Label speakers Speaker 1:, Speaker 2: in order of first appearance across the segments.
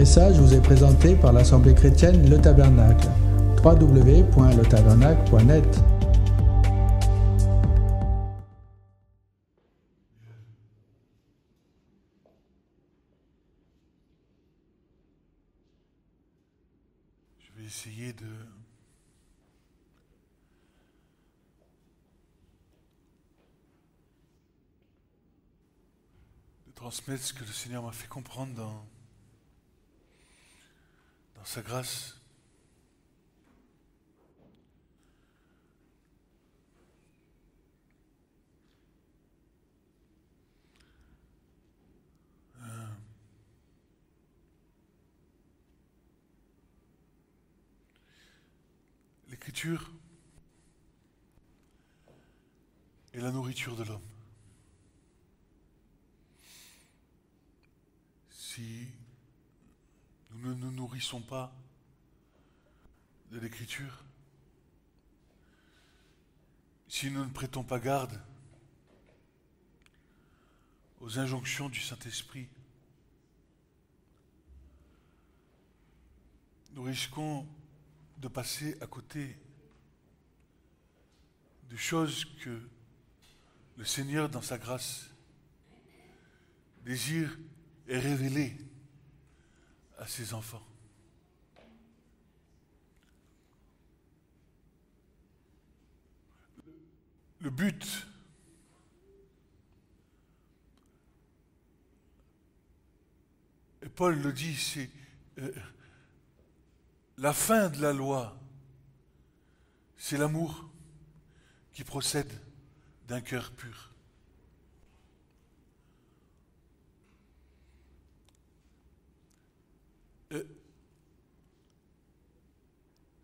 Speaker 1: message vous est présenté par l'Assemblée chrétienne Le Tabernacle. www.letabernacle.net.
Speaker 2: Je vais essayer de transmettre ce que le Seigneur m'a fait comprendre dans sa grâce. L'Écriture est la nourriture de l'homme. Si nous ne nous nourrissons pas de l'Écriture, si nous ne prêtons pas garde aux injonctions du Saint-Esprit, nous risquons de passer à côté de choses que le Seigneur, dans sa grâce, désire et révéler à ses enfants. Le but et Paul le dit, c'est la fin de la loi, c'est l'amour qui procède d'un cœur pur.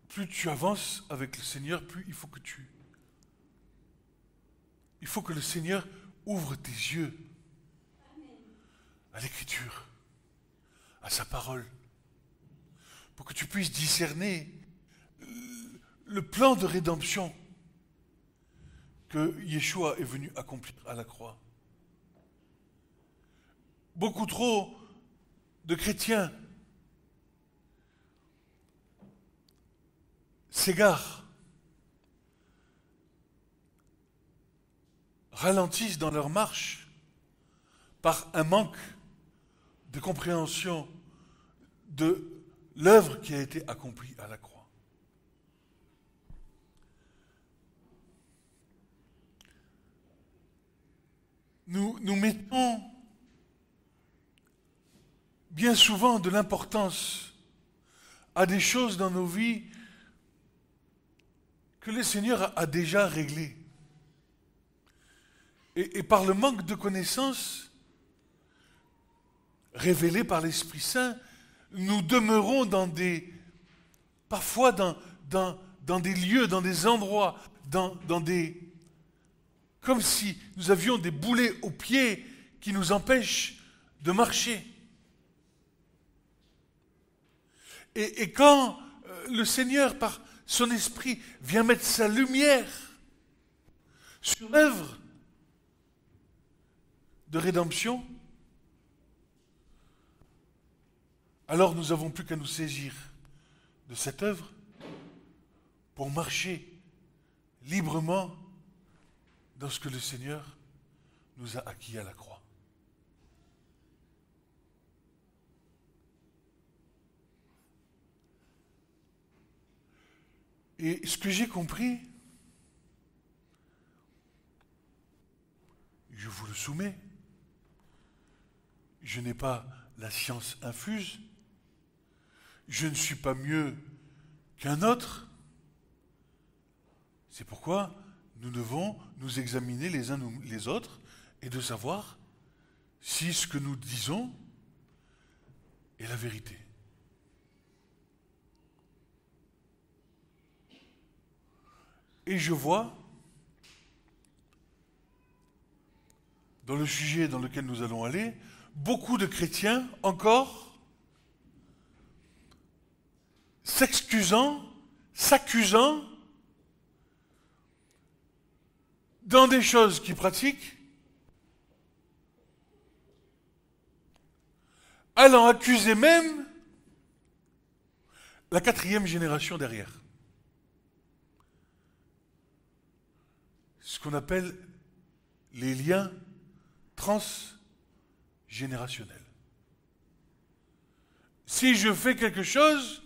Speaker 2: Plus tu avances avec le Seigneur, plus il faut que le Seigneur ouvre tes yeux à l'Écriture, à sa parole, pour que tu puisses discerner le plan de rédemption que Yeshua est venu accomplir à la croix. Beaucoup trop de chrétiens s'égarent, ralentissent dans leur marche par un manque de compréhension de l'œuvre qui a été accomplie à la croix. Nous mettons bien souvent de l'importance à des choses dans nos vies que le Seigneur a déjà réglées. Et par le manque de connaissances révélées par l'Esprit Saint, nous demeurons parfois dans des lieux, dans des endroits, comme si nous avions des boulets aux pieds qui nous empêchent de marcher. Et quand le Seigneur, par son Esprit, vient mettre sa lumière sur l'œuvre de rédemption, alors nous n'avons plus qu'à nous saisir de cette œuvre pour marcher librement dans ce que le Seigneur nous a acquis à la croix. Et ce que j'ai compris, je vous le soumets, je n'ai pas la science infuse, je ne suis pas mieux qu'un autre. C'est pourquoi nous devons nous examiner les uns les autres et de savoir si ce que nous disons est la vérité. Et je vois, dans le sujet dans lequel nous allons aller, beaucoup de chrétiens encore s'accusant dans des choses qu'ils pratiquent, allant accuser même la 4e génération derrière. Ce qu'on appelle les liens transgénérationnels. Si je fais quelque chose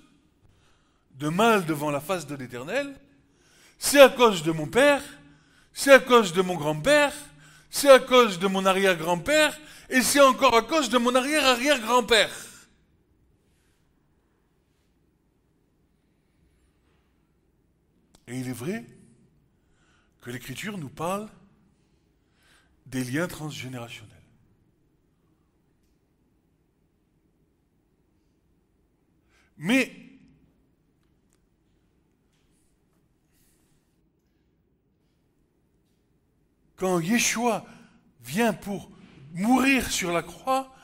Speaker 2: de mal devant la face de l'Éternel, c'est à cause de mon père, c'est à cause de mon grand-père, c'est à cause de mon arrière-grand-père, et c'est encore à cause de mon arrière-arrière-grand-père. Et il est vrai que l'Écriture nous parle des liens transgénérationnels. Mais quand Yeshua vient pour mourir sur la croix,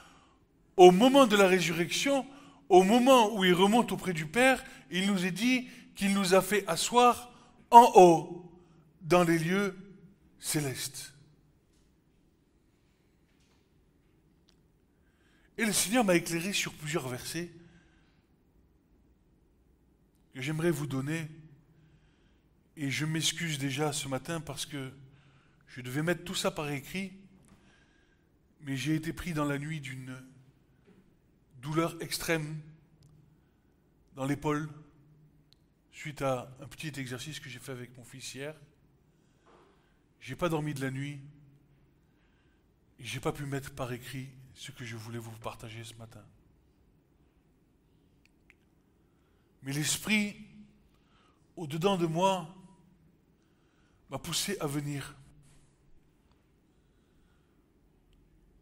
Speaker 2: au moment de la résurrection, au moment où il remonte auprès du Père, il nous est dit qu'il nous a fait asseoir en haut, dans les lieux célestes. Et le Seigneur m'a éclairé sur plusieurs versets que j'aimerais vous donner. Et je m'excuse déjà ce matin parce que je devais mettre tout ça par écrit, mais j'ai été pris dans la nuit d'une douleur extrême dans l'épaule suite à un petit exercice que j'ai fait avec mon fils hier. J'ai pas dormi de la nuit et j'ai pas pu mettre par écrit ce que je voulais vous partager ce matin. Mais l'Esprit, au-dedans de moi, m'a poussé à venir.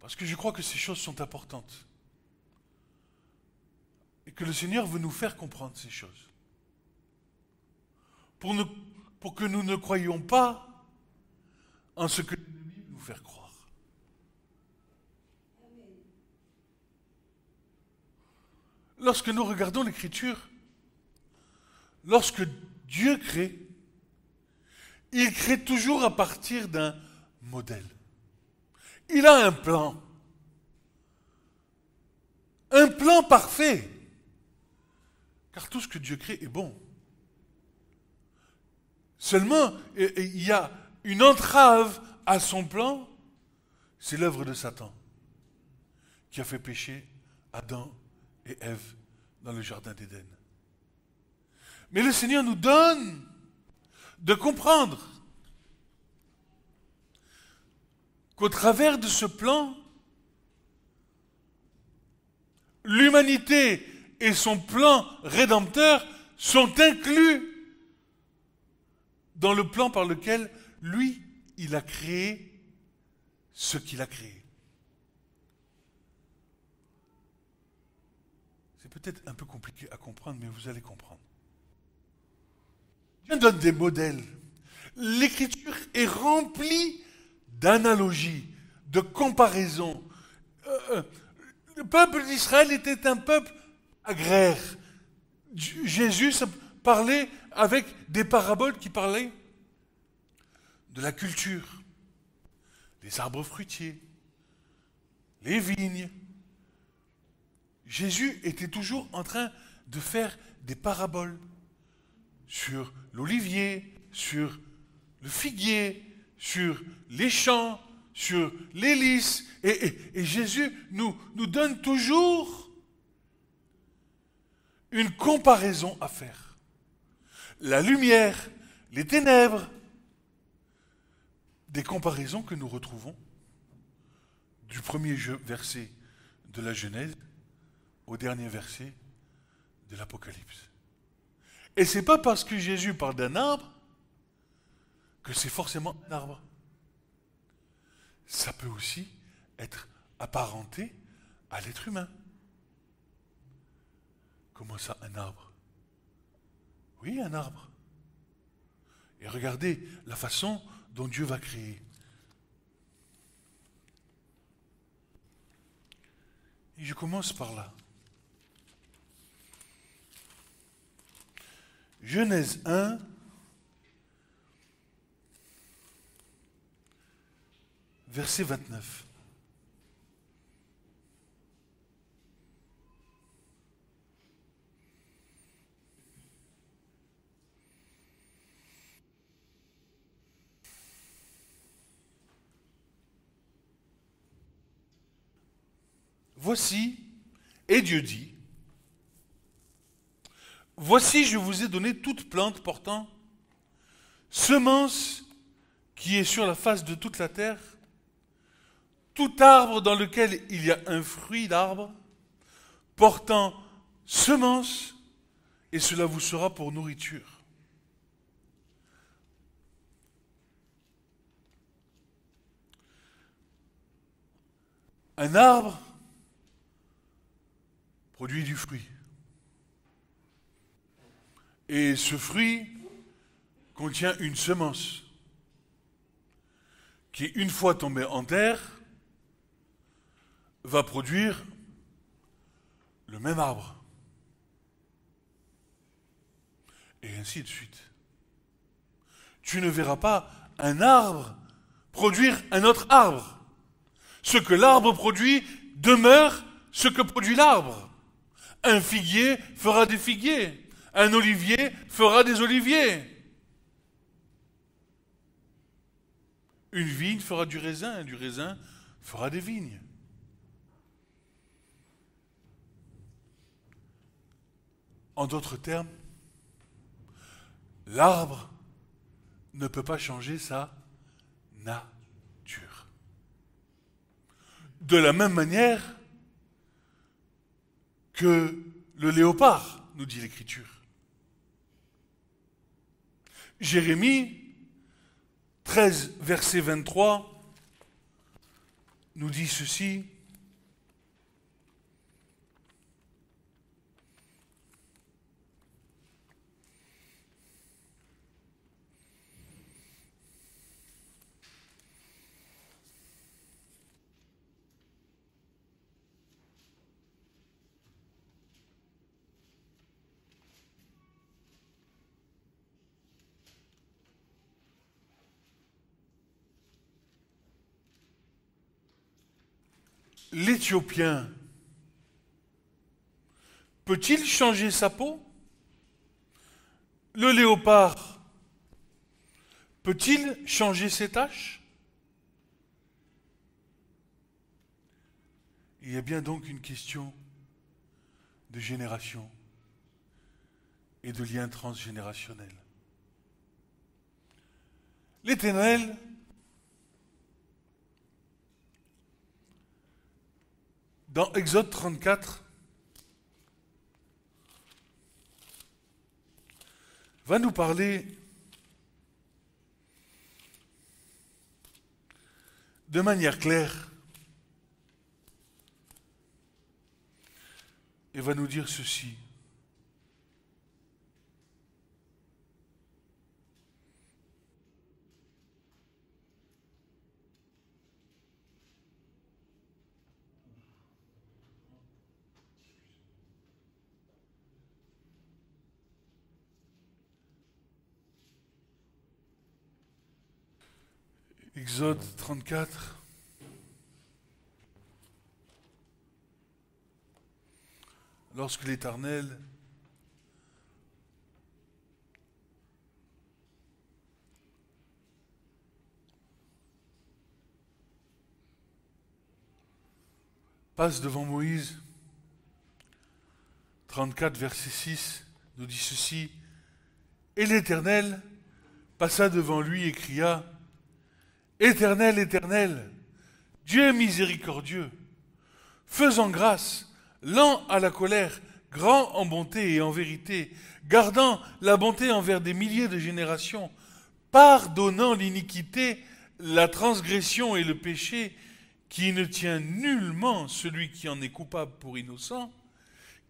Speaker 2: Parce que je crois que ces choses sont importantes. Et que le Seigneur veut nous faire comprendre ces choses. Pour que nous ne croyions pas en ce que l'ennemi veut nous faire croire. Lorsque nous regardons l'Écriture, lorsque Dieu crée, il crée toujours à partir d'un modèle. Il a un plan. Un plan parfait. Car tout ce que Dieu crée est bon. Seulement, il y a une entrave à son plan, c'est l'œuvre de Satan, qui a fait pécher Adam et Ève dans le jardin d'Éden. Mais le Seigneur nous donne de comprendre qu'au travers de ce plan, l'humanité et son plan rédempteur sont inclus dans le plan par lequel lui, il a créé ce qu'il a créé. C'est peut-être un peu compliqué à comprendre, mais vous allez comprendre. Dieu donne des modèles. L'Écriture est remplie d'analogies, de comparaisons. Le peuple d'Israël était un peuple agraire. Jésus parlait avec des paraboles qui parlaient de la culture, les arbres fruitiers, les vignes. Jésus était toujours en train de faire des paraboles sur l'olivier, sur le figuier, sur les champs, sur les lys. Et Jésus nous donne toujours une comparaison à faire. La lumière, les ténèbres, des comparaisons que nous retrouvons du premier verset de la Genèse au dernier verset de l'Apocalypse. Et c'est pas parce que Jésus parle d'un arbre que c'est forcément un arbre. Ça peut aussi être apparenté à l'être humain. Comment ça, un arbre? Oui, un arbre. Et regardez la façon dont Dieu va créer. Et je commence par là. Genèse 1, verset 29. voici, et Dieu dit, voici, je vous ai donné toute plante portant semence qui est sur la face de toute la terre, tout arbre dans lequel il y a un fruit d'arbre, portant semence, et cela vous sera pour nourriture. Un arbre produit du fruit. Et ce fruit contient une semence qui, une fois tombée en terre, va produire le même arbre. Et ainsi de suite. Tu ne verras pas un arbre produire un autre arbre. Ce que l'arbre produit demeure ce que produit l'arbre. Un figuier fera des figuiers. Un olivier fera des oliviers. Une vigne fera du raisin fera des vignes. En d'autres termes, l'arbre ne peut pas changer sa nature. De la même manière que le léopard, nous dit l'Écriture. Jérémie 13, verset 23, nous dit ceci. L'Éthiopien peut-il changer sa peau? Le léopard peut-il changer ses taches? Il y a bien donc une question de génération et de lien transgénérationnel. L'Éternel dans Exode 34, va nous parler de manière claire et va nous dire ceci. Exode 34. Lorsque l'Éternel passe devant Moïse, 34, verset 6, nous dit ceci. Et l'Éternel passa devant lui et cria, Éternel, Éternel, Dieu miséricordieux, faisant grâce, lent à la colère, grand en bonté et en vérité, gardant la bonté envers des milliers de générations, pardonnant l'iniquité, la transgression et le péché, qui ne tient nullement celui qui en est coupable pour innocent,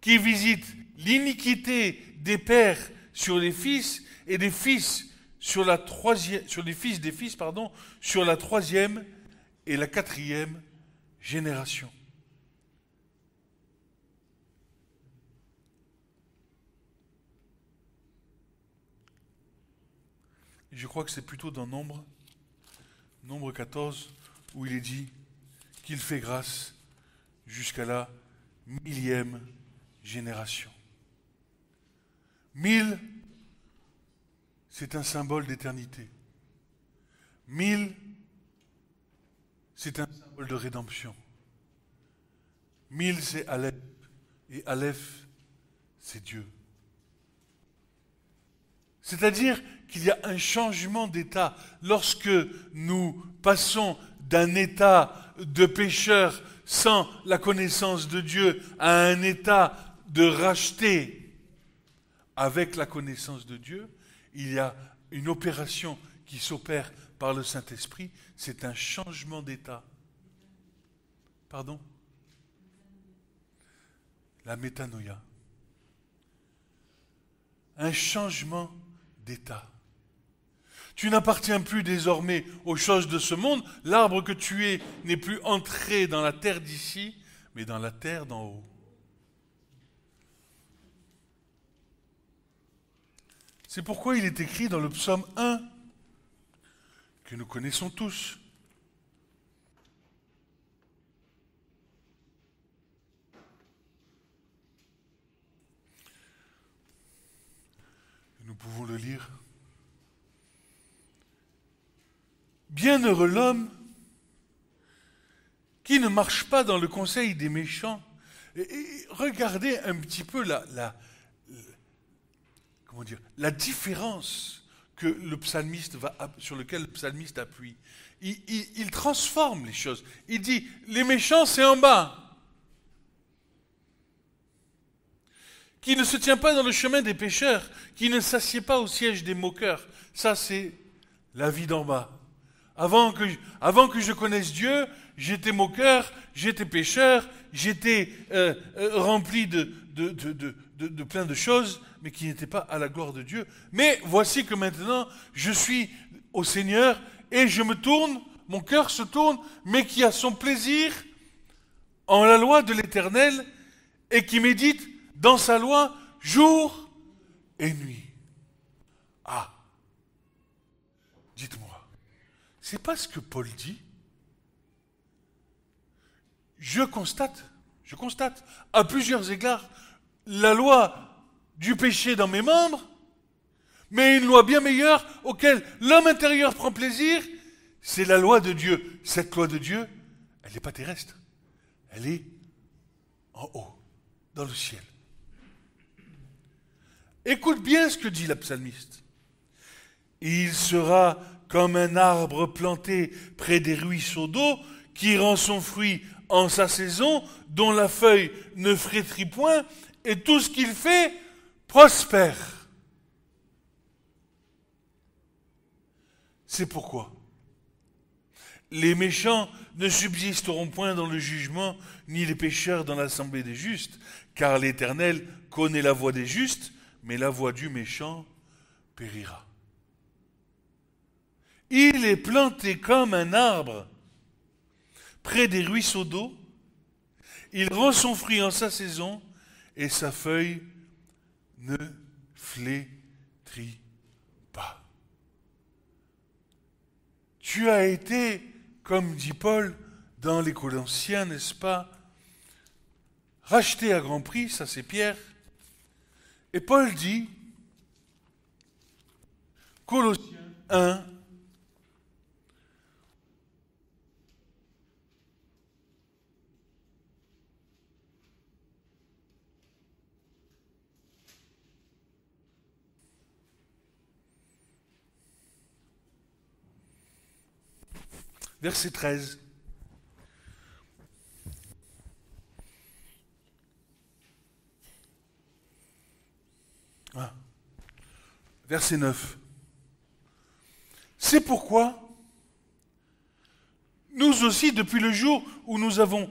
Speaker 2: qui visite l'iniquité des pères sur les fils et des fils sur les fils des fils, sur la 3e et la 4e génération. Je crois que c'est plutôt dans Nombre 14, où il est dit qu'il fait grâce jusqu'à la 1000e génération. 1000, c'est un symbole d'éternité. 1000, c'est un symbole de rédemption. Mille, c'est Aleph. Et Aleph, c'est Dieu. C'est-à-dire qu'il y a un changement d'état. Lorsque nous passons d'un état de pécheur sans la connaissance de Dieu à un état de racheté avec la connaissance de Dieu, il y a une opération qui s'opère par le Saint-Esprit, c'est un changement d'état. Pardon ? La métanoïa. Un changement d'état. Tu n'appartiens plus désormais aux choses de ce monde. L'arbre que tu es n'est plus entré dans la terre d'ici, mais dans la terre d'en haut. C'est pourquoi il est écrit dans le psaume 1, que nous connaissons tous. Nous pouvons le lire. Bienheureux l'homme qui ne marche pas dans le conseil des méchants. Et regardez un petit peu la différence que le psalmiste sur lequel le psalmiste appuie. Il transforme les choses. Il dit, les méchants, c'est en bas. Qui ne se tient pas dans le chemin des pécheurs, qui ne s'assied pas au siège des moqueurs. Ça, c'est la vie d'en bas. Avant que je connaisse Dieu, j'étais moqueur, j'étais pécheur, j'étais rempli de plein de choses, mais qui n'étaient pas à la gloire de Dieu. Mais voici que maintenant, je suis au Seigneur et je me tourne, mon cœur se tourne, mais qui a son plaisir en la loi de l'Éternel et qui médite dans sa loi jour et nuit. Ah, dites-moi, c'est pas ce que Paul dit. Je constate à plusieurs égards la loi du péché dans mes membres, mais une loi bien meilleure auquel l'homme intérieur prend plaisir, c'est la loi de Dieu. Cette loi de Dieu, elle n'est pas terrestre, elle est en haut, dans le ciel. Écoute bien ce que dit la psalmiste. Il sera comme un arbre planté près des ruisseaux d'eau, qui rend son fruit en sa saison, dont la feuille ne flétrit point, et tout ce qu'il fait prospère. C'est pourquoi les méchants ne subsisteront point dans le jugement, ni les pécheurs dans l'assemblée des justes, car l'Éternel connaît la voie des justes, mais la voie du méchant périra. Il est planté comme un arbre près des ruisseaux d'eau, il rend son fruit en sa saison, et sa feuille ne flétrit pas. Tu as été, comme dit Paul dans les Colossiens, n'est-ce pas, racheté à grand prix, ça c'est Pierre. Et Paul dit, Colossiens 1, verset 13. Verset 9. C'est pourquoi nous aussi, depuis le jour où nous avons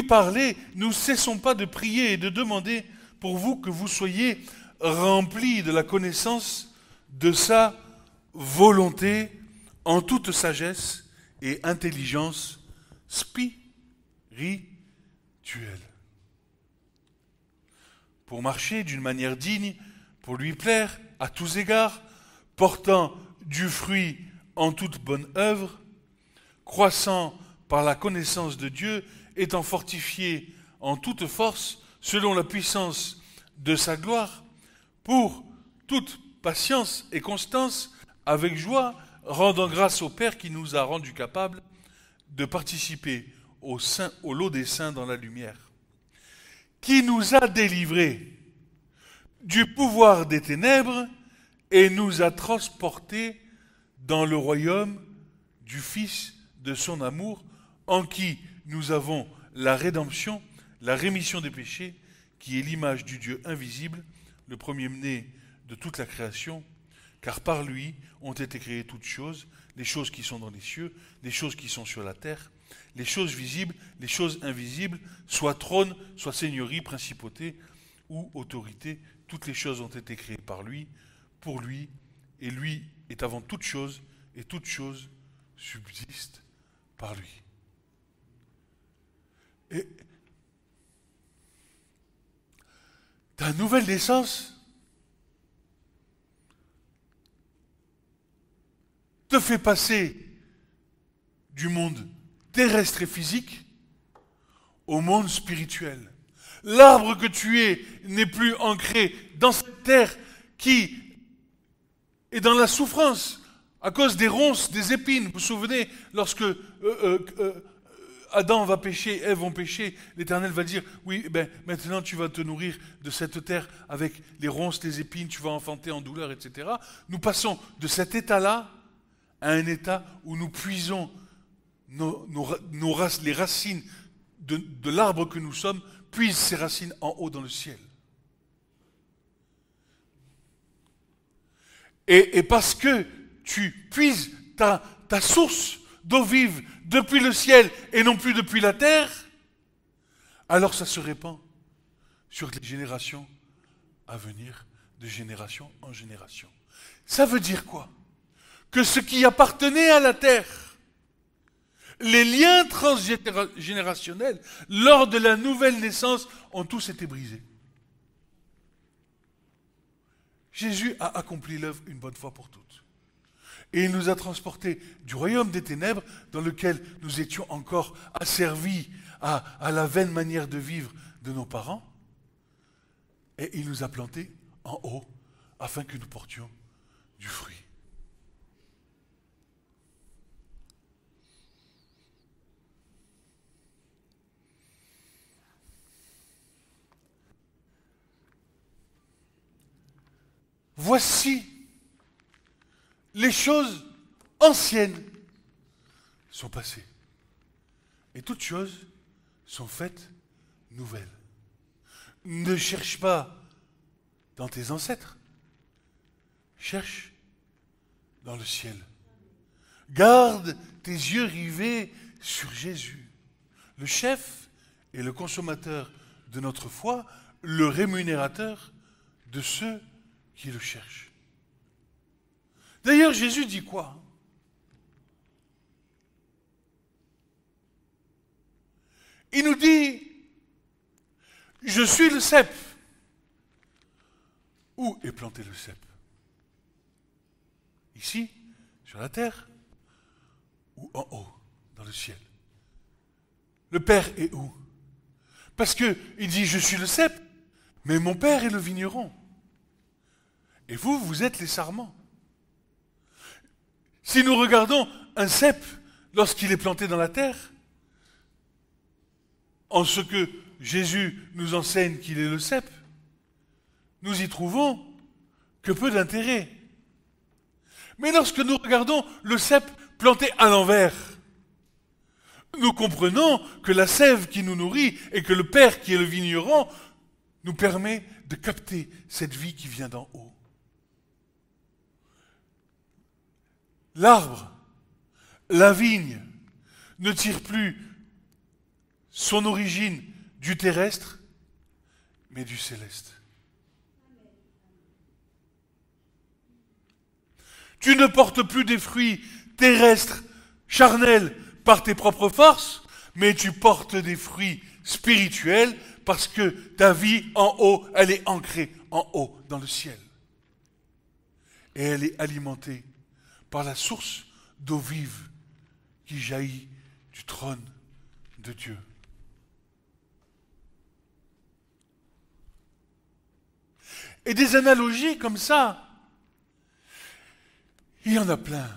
Speaker 2: parlé, nous ne cessons pas de prier et de demander pour vous que vous soyez remplis de la connaissance de sa volonté en toute sagesse et intelligence spirituelle, pour marcher d'une manière digne, pour lui plaire à tous égards, portant du fruit en toute bonne œuvre, croissant par la connaissance de Dieu, étant fortifié en toute force, selon la puissance de sa gloire, pour toute patience et constance, avec joie, rendant grâce au Père qui nous a rendus capables de participer au lot des saints dans la lumière. qui nous a délivrés du pouvoir des ténèbres et nous a transportés dans le royaume du Fils de son amour, en qui nous avons la rédemption, la rémission des péchés, qui est l'image du Dieu invisible, le premier-né de toute la création, car par lui ont été créées toutes choses, les choses qui sont dans les cieux, les choses qui sont sur la terre, les choses visibles, les choses invisibles, soit trône, soit seigneurie, principauté ou autorité, toutes les choses ont été créées par lui, pour lui, et lui est avant toute chose, et toute chose subsiste par lui. Et ta nouvelle naissance te fait passer du monde terrestre et physique au monde spirituel. L'arbre que tu es n'est plus ancré dans cette terre qui est dans la souffrance à cause des ronces, des épines. Vous vous souvenez, lorsque Adam va pécher, Ève vont pécher, l'Éternel va dire, oui, maintenant tu vas te nourrir de cette terre avec les ronces, les épines, tu vas enfanter en douleur, etc. Nous passons de cet état-là à un état où nous puisons les racines de l'arbre que nous sommes, puisent ces racines en haut dans le ciel. Et parce que tu puises ta source d'eau vive depuis le ciel et non plus depuis la terre, alors ça se répand sur les générations à venir, de génération en génération. Ça veut dire quoi? Que ce qui appartenait à la terre, les liens transgénérationnels, lors de la nouvelle naissance, ont tous été brisés. Jésus a accompli l'œuvre une bonne fois pour toutes. Et il nous a transportés du royaume des ténèbres, dans lequel nous étions encore asservis à la vaine manière de vivre de nos parents, et il nous a plantés en haut, afin que nous portions du fruit. Voici, les choses anciennes sont passées. Et toutes choses sont faites nouvelles. Ne cherche pas dans tes ancêtres. Cherche dans le ciel. Garde tes yeux rivés sur Jésus, le chef et le consommateur de notre foi, le rémunérateur de ceux qui le cherchent. D'ailleurs, Jésus dit quoi? Il nous dit, je suis le cep. Où est planté le cep? Ici, sur la terre, ou en haut, dans le ciel? Le Père est où? Parce qu'il dit, je suis le cep, mais mon Père est le vigneron. Et vous, vous êtes les sarments. Si nous regardons un cep lorsqu'il est planté dans la terre, en ce que Jésus nous enseigne qu'il est le cep, nous y trouvons que peu d'intérêt. Mais lorsque nous regardons le cep planté à l'envers, nous comprenons que la sève qui nous nourrit et que le Père qui est le vigneron nous permet de capter cette vie qui vient d'en haut. L'arbre, la vigne, ne tire plus son origine du terrestre, mais du céleste. Tu ne portes plus des fruits terrestres, charnels, par tes propres forces, mais tu portes des fruits spirituels parce que ta vie en haut, elle est ancrée en haut, dans le ciel. Et elle est alimentée par la source d'eau vive qui jaillit du trône de Dieu. Et des analogies comme ça, il y en a plein.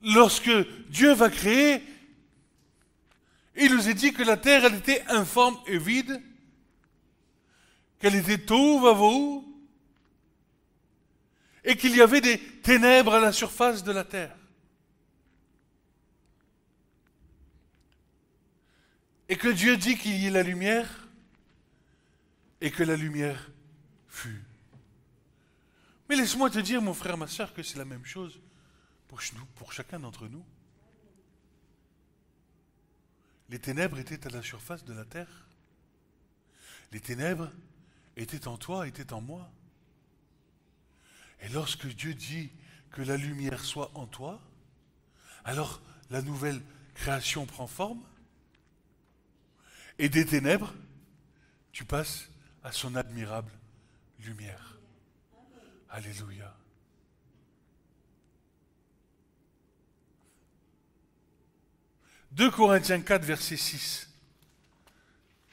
Speaker 2: Lorsque Dieu va créer, Il nous est dit que la terre, elle était informe et vide, qu'elle était tohu vavohu, et qu'il y avait des ténèbres à la surface de la terre. Et que Dieu dit qu'il y ait la lumière, et que la lumière fut. Mais laisse-moi te dire, mon frère, ma sœur, que c'est la même chose pour chacun d'entre nous. Les ténèbres étaient à la surface de la terre. Les ténèbres étaient en toi, étaient en moi. Et lorsque Dieu dit que la lumière soit en toi, alors la nouvelle création prend forme. Et des ténèbres, tu passes à son admirable lumière. Alléluia. « 2 Corinthiens 4, verset 6.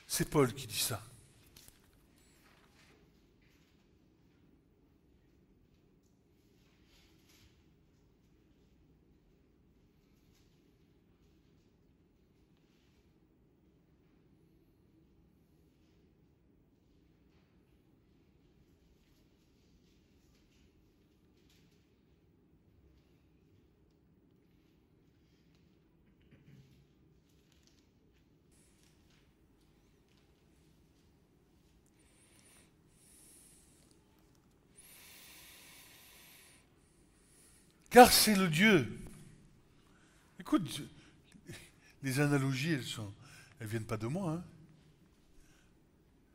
Speaker 2: C'est Paul qui dit ça. Car c'est le Dieu. Écoute, les analogies, elles viennent pas de moi, hein.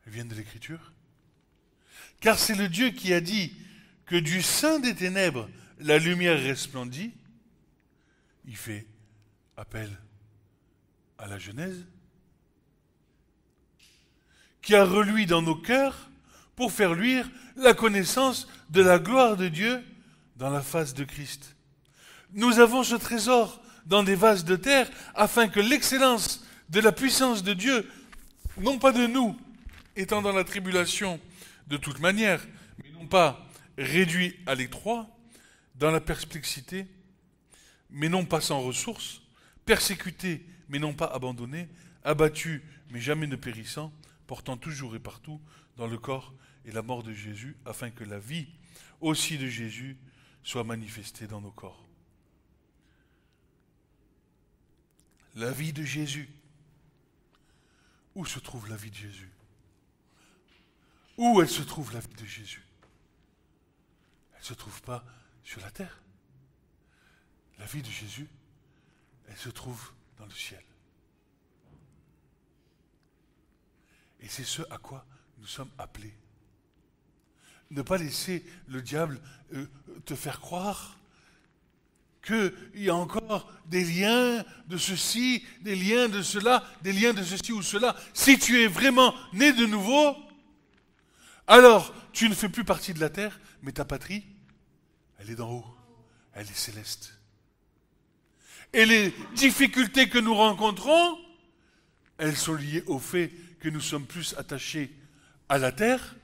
Speaker 2: Elles viennent de l'Écriture. Car c'est le Dieu qui a dit que du sein des ténèbres, la lumière resplendit. Il fait appel à la Genèse. Qui a reluit dans nos cœurs pour faire luire la connaissance de la gloire de Dieu dans la face de Christ. Nous avons ce trésor dans des vases de terre afin que l'excellence de la puissance de Dieu, non pas de nous, étant dans la tribulation de toute manière, mais non pas réduit à l'étroit, dans la perplexité, mais non pas sans ressources, persécuté, mais non pas abandonné, abattu, mais jamais ne périssant, portant toujours et partout dans le corps et la mort de Jésus, afin que la vie aussi de Jésus soit manifestée dans nos corps. La vie de Jésus. Où se trouve la vie de Jésus? Où elle se trouve, la vie de Jésus? Elle ne se trouve pas sur la terre. La vie de Jésus, elle se trouve dans le ciel. Et c'est ce à quoi nous sommes appelés. Ne pas laisser le diable te faire croire qu'il y a encore des liens de ceci, des liens de cela, des liens de ceci ou cela. Si tu es vraiment né de nouveau, alors tu ne fais plus partie de la terre, mais ta patrie, elle est d'en haut, elle est céleste. Et les difficultés que nous rencontrons, elles sont liées au fait que nous sommes plus attachés à la terre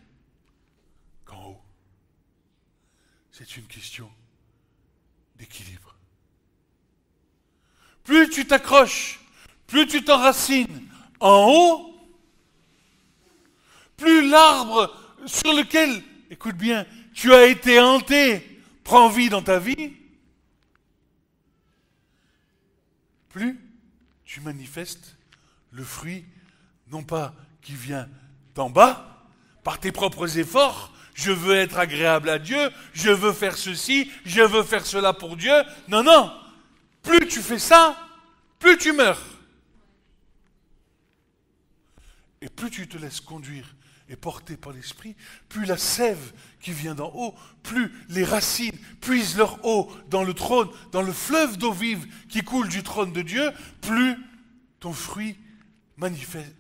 Speaker 2: qu'en haut. C'est une question d'équilibre. Plus tu t'accroches, plus tu t'enracines en haut, plus l'arbre sur lequel, écoute bien, tu as été hanté prend vie dans ta vie, plus tu manifestes le fruit, non pas qui vient d'en bas, par tes propres efforts, je veux être agréable à Dieu, je veux faire ceci, je veux faire cela pour Dieu. Non, non, plus tu fais ça, plus tu meurs. Et plus tu te laisses conduire et porter par l'Esprit, plus la sève qui vient d'en haut, plus les racines puisent leur eau dans le trône, dans le fleuve d'eau vive qui coule du trône de Dieu, plus ton fruit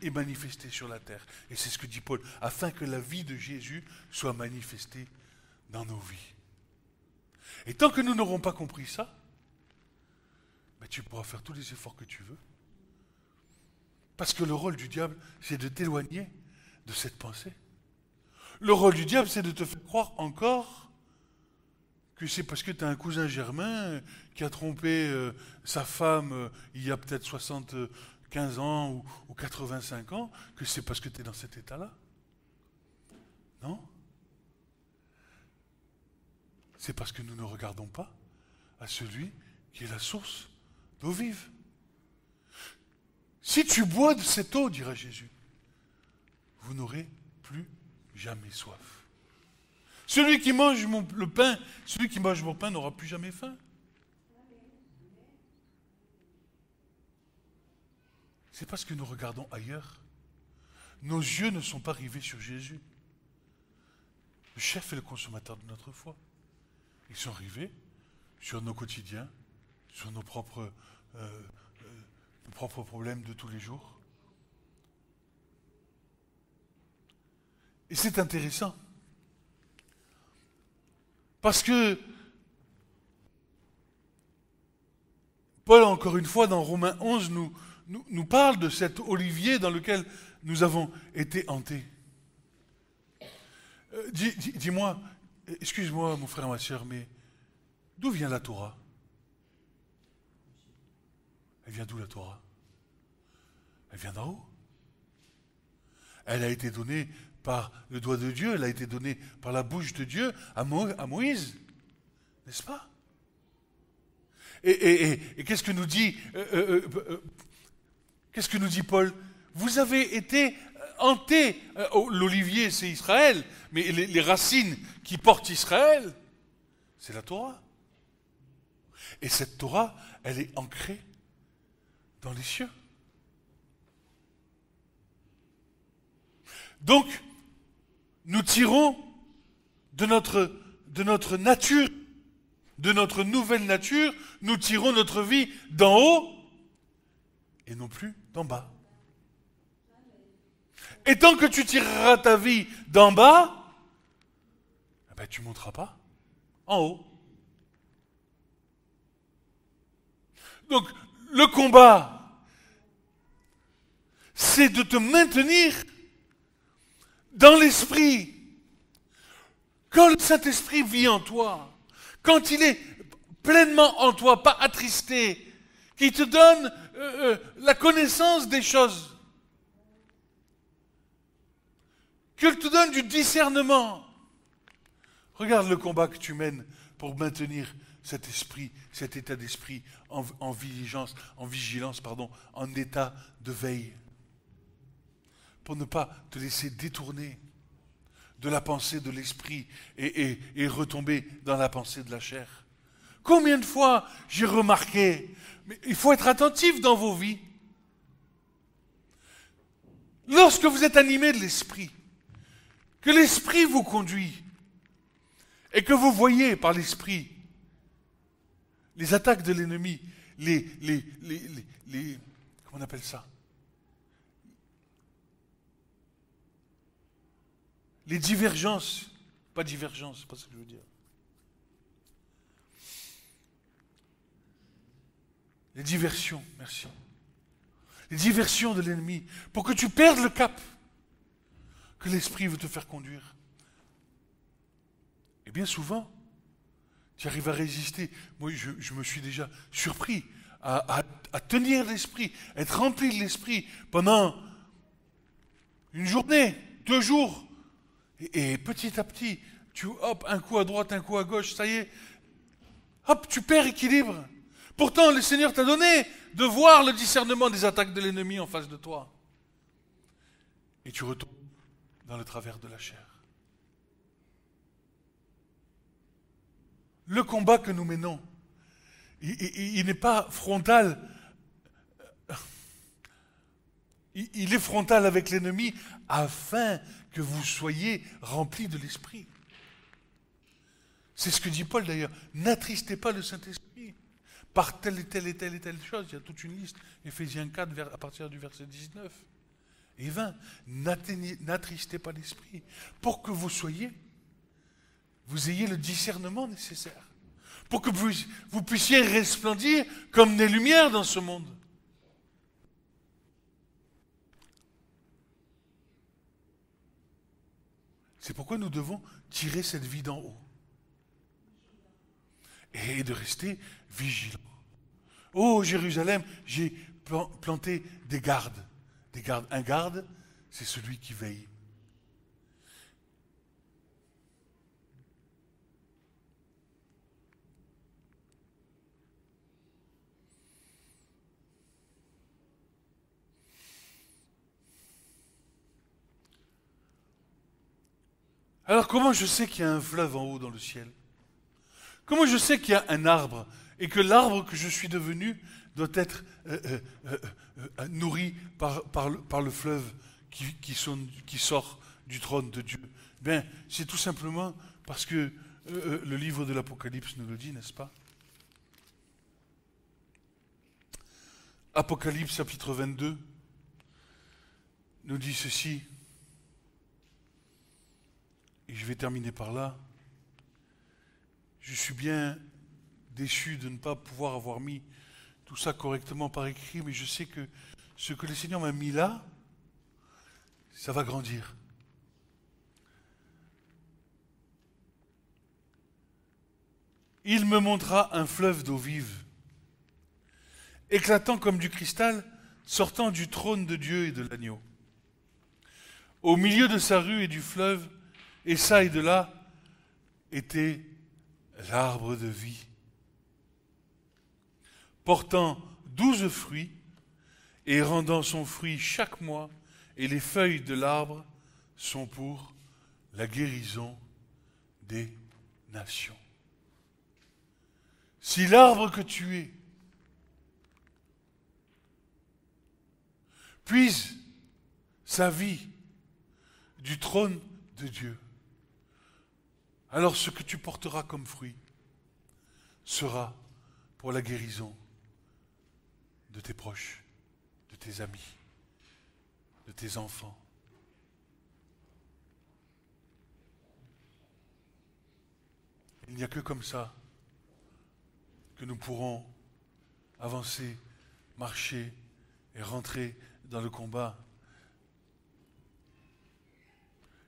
Speaker 2: est manifesté sur la terre. Et c'est ce que dit Paul, afin que la vie de Jésus soit manifestée dans nos vies. Et tant que nous n'aurons pas compris ça, ben tu pourras faire tous les efforts que tu veux. Parce que le rôle du diable, c'est de t'éloigner de cette pensée. Le rôle du diable, c'est de te faire croire encore que c'est parce que tu as un cousin germain qui a trompé sa femme il y a peut-être 60, 15 ans ou 85 ans que c'est parce que tu es dans cet état-là. Non. C'est parce que nous ne regardons pas à celui qui est la source d'eau vive. Si tu bois de cette eau, dira Jésus, vous n'aurez plus jamais soif. Celui qui mange le pain, celui qui mange mon pain n'aura plus jamais faim. C'est parce que nous regardons ailleurs. Nos yeux ne sont pas rivés sur Jésus. Le chef est le consommateur de notre foi. Ils sont rivés sur nos quotidiens, sur nos propres problèmes de tous les jours. Et c'est intéressant. Parce que Paul, encore une fois, dans Romains 11, nous parle de cet olivier dans lequel nous avons été hantés. Dis-moi, excuse-moi mon frère, ma soeur, mais d'où vient la Torah? Elle vient d'où la Torah? Elle vient d'en haut. Elle a été donnée par le doigt de Dieu, elle a été donnée par la bouche de Dieu à Moïse, n'est-ce pas? Et qu'est-ce que nous dit Paul? Vous avez été hantés. L'olivier, c'est Israël, mais les racines qui portent Israël, c'est la Torah. Et cette Torah, elle est ancrée dans les cieux. Donc, nous tirons de notre nature, de notre nouvelle nature, nous tirons notre vie d'en haut et non plus d'en bas. Et tant que tu tireras ta vie d'en bas, tu ne monteras pas en haut. Donc, le combat, c'est de te maintenir dans l'esprit. Quand le Saint-Esprit vit en toi, quand il est pleinement en toi, pas attristé, qui te donne la connaissance des choses, qu'il te donne du discernement. Regarde le combat que tu mènes pour maintenir cet esprit, cet état d'esprit en vigilance, en état de veille. Pour ne pas te laisser détourner de la pensée de l'esprit et retomber dans la pensée de la chair. Combien de fois j'ai remarqué, mais il faut être attentif dans vos vies. Lorsque vous êtes animé de l'esprit, que l'esprit vous conduit et que vous voyez par l'esprit les attaques de l'ennemi, comment on appelle ça? Les divergences, pas divergences, c'est pas ce que je veux dire. Les diversions, merci. Les diversions de l'ennemi, pour que tu perdes le cap que l'esprit veut te faire conduire. Et bien souvent, tu arrives à résister. Moi, je me suis déjà surpris à tenir l'esprit, être rempli de l'esprit pendant une journée, 2 jours. Et petit à petit, hop, un coup à droite, un coup à gauche, ça y est, hop, tu perds équilibre. Pourtant, le Seigneur t'a donné de voir le discernement des attaques de l'ennemi en face de toi. Et tu retombes dans le travers de la chair. Le combat que nous menons, il n'est pas frontal. Il est frontal avec l'ennemi afin que vous soyez remplis de l'esprit. C'est ce que dit Paul d'ailleurs. N'attristez pas le Saint-Esprit par telle et telle et telle et telle chose. Il y a toute une liste. Éphésiens 4 à partir du verset 19 et 20. N'attristez pas l'Esprit pour que vous ayez le discernement nécessaire. Pour que vous puissiez resplendir comme des lumières dans ce monde. C'est pourquoi nous devons tirer cette vie d'en haut. Et de rester vigilants. Oh Jérusalem, j'ai planter des gardes. Des gardes. Un garde, c'est celui qui veille. Alors comment je sais qu'il y a un fleuve en haut dans le ciel? Comment je sais qu'il y a un arbre et que l'arbre que je suis devenu doit être nourri par le fleuve qui sort du trône de Dieu? Bien, c'est tout simplement parce que le livre de l'Apocalypse nous le dit, n'est-ce pas? Apocalypse chapitre 22 nous dit ceci. Et je vais terminer par là. Je suis bien déçu de ne pas pouvoir avoir mis tout ça correctement par écrit, mais je sais que ce que le Seigneur m'a mis là, ça va grandir. Il me montra un fleuve d'eau vive, éclatant comme du cristal, sortant du trône de Dieu et de l'agneau. Au milieu de sa rue et du fleuve, et ça et de là, était l'arbre de vie, portant 12 fruits et rendant son fruit chaque mois, et les feuilles de l'arbre sont pour la guérison des nations. Si l'arbre que tu es puise sa vie du trône de Dieu, alors ce que tu porteras comme fruit sera pour la guérison de tes proches, de tes amis, de tes enfants. Il n'y a que comme ça que nous pourrons avancer, marcher et rentrer dans le combat.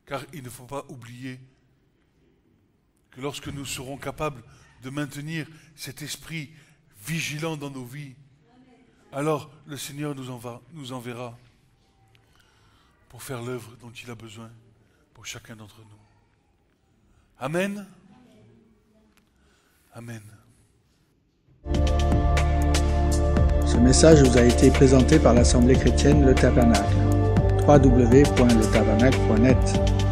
Speaker 2: Car il ne faut pas oublier que lorsque nous serons capables de maintenir cet esprit vigilant dans nos vies, alors le Seigneur nous enverra pour faire l'œuvre dont il a besoin pour chacun d'entre nous. Amen. Amen.
Speaker 1: Ce message vous a été présenté par l'Assemblée chrétienne Le Tabernacle. www.letabernacle.net